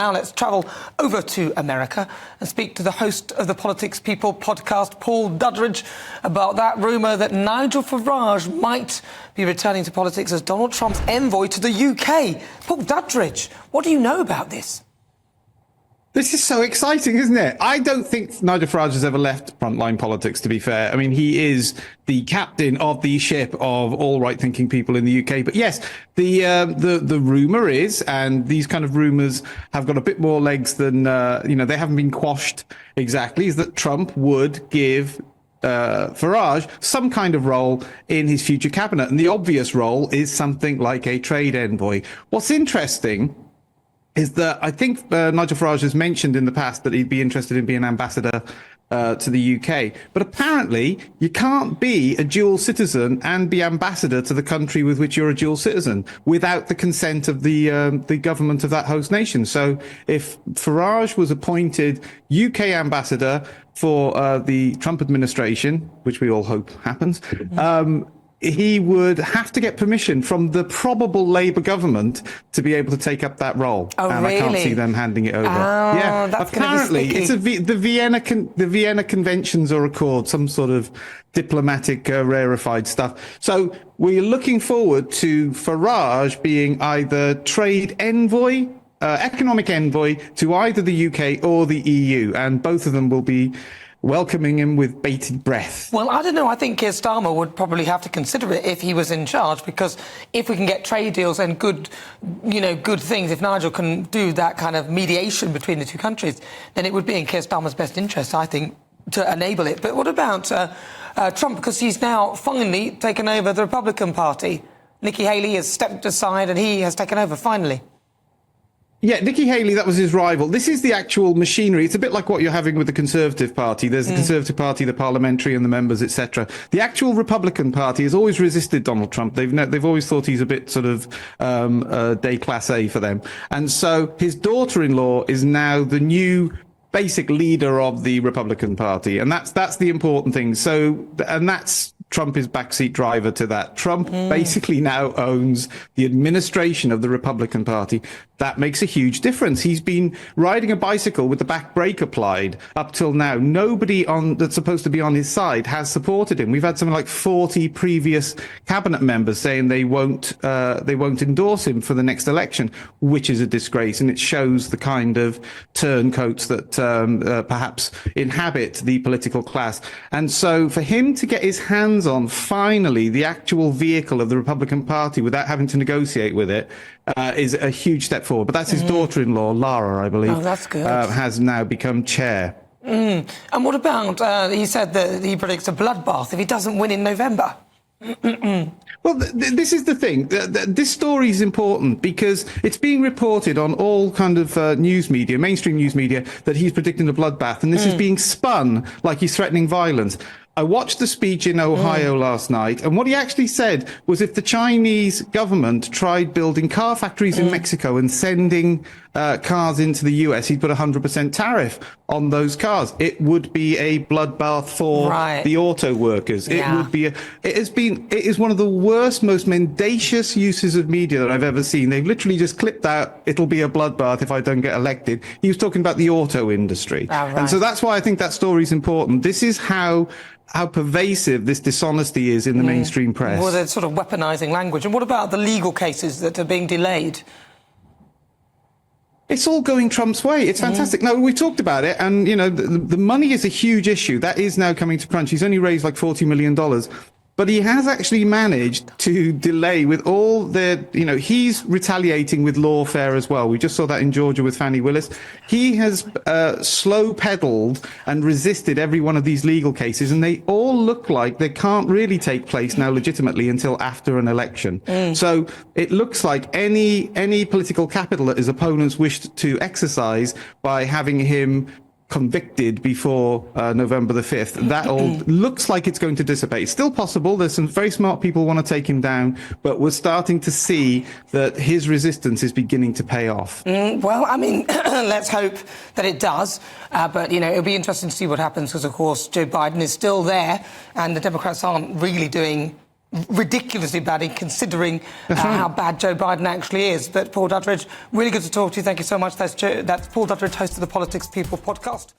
now let's travel over to America and speak to the host of the Politics People podcast, Paul Duddridge, about that rumour that Nigel Farage might be returning to politics as Donald Trump's envoy to the UK. Paul Duddridge, what do you know about this? This is so exciting, isn't it? I don't think Nigel Farage has ever left frontline politics, to be fair. I mean, he is the captain of the ship of all right-thinking people in the UK. But yes, the rumour is, and these kind of rumours have got a bit more legs than, they haven't been quashed exactly, is that Trump would give Farage some kind of role in his future cabinet. And the obvious role is something like a trade envoy. What's interesting is that I think Nigel Farage has mentioned in the past that he'd be interested in being ambassador to the UK. But apparently you can't be a dual citizen and be ambassador to the country with which you're a dual citizen without the consent of the government of that host nation. So if Farage was appointed UK ambassador for the Trump administration, which we all hope happens, he would have to get permission from the probable Labour government to be able to take up that role. Oh, and really? I can't see them handing it over. Yeah, that's apparently it's the Vienna Conventions or Accord, some sort of diplomatic rarefied stuff. So we're looking forward to Farage being either trade envoy, economic envoy to either the UK or the EU, and both of them will be welcoming him with bated breath. Well, I don't know. I think Keir Starmer would probably have to consider it if he was in charge, because if we can get trade deals and good things, if Nigel can do that kind of mediation between the two countries, then it would be in Keir Starmer's best interest, I think, to enable it. But what about Trump? Because he's now finally taken over the Republican Party. Nikki Haley has stepped aside and he has taken over finally. Yeah, Nikki Haley, that was his rival. This is the actual machinery. It's a bit like what you're having with the Conservative Party. There's the Conservative Party, the parliamentary and the members, etc. The actual Republican Party has always resisted Donald Trump. They've always thought he's a bit sort of déclassé for them. And so his daughter-in-law is now the new basic leader of the Republican Party. And that's the important thing. So, and that's Trump is backseat driver to that. Trump basically now owns the administration of the Republican Party. That makes a huge difference. He's been riding a bicycle with the back brake applied up till now. Nobody that's supposed to be on his side has supported him. We've had something like 40 previous cabinet members saying they won't endorse him for the next election, which is a disgrace. And it shows the kind of turncoats that perhaps inhabit the political class. And so for him to get his hands on finally the actual vehicle of the Republican Party without having to negotiate with it is a huge step forward. But that's his daughter-in-law, Lara, I believe. Oh, that's good. Has now become chair. And what about, he said that he predicts a bloodbath if he doesn't win in November. Well, this is the thing. This story is important because it's being reported on all kind of news media, mainstream news media, that he's predicting a bloodbath. And this is being spun like he's threatening violence. I watched the speech in Ohio last night, and what he actually said was if the Chinese government tried building car factories in Mexico and sending cars into the US, he'd put a 100% tariff on those cars. It would be a bloodbath for the auto workers. It would be. It is one of the worst, most mendacious uses of media that I've ever seen. They've literally just clipped out, it'll be a bloodbath if I don't get elected. He was talking about the auto industry. And so that's why I think that story is important. This is how pervasive this dishonesty is in the mainstream press. Well, they're sort of weaponising language. And what about the legal cases that are being delayed? It's all going Trump's way. It's fantastic. No, we talked about it, and, the money is a huge issue. That is now coming to crunch. He's only raised like $40 million. But he has actually managed to delay with all the, he's retaliating with lawfare as well. We just saw that in Georgia with Fannie Willis. He has slow pedaled and resisted every one of these legal cases, and they all look like they can't really take place now legitimately until after an election. So it looks like any political capital that his opponents wished to exercise by having him convicted before November the 5th. That all looks like it's going to dissipate. It's still possible. There's some very smart people want to take him down, but we're starting to see that his resistance is beginning to pay off. Well, I mean, let's hope that it does. But, it'll be interesting to see what happens because, of course, Joe Biden is still there and the Democrats aren't really doing ridiculously bad considering how bad Joe Biden actually is. But Paul Duddridge, really good to talk to you. Thank you so much. That's Paul Duddridge, host of the Politics People podcast.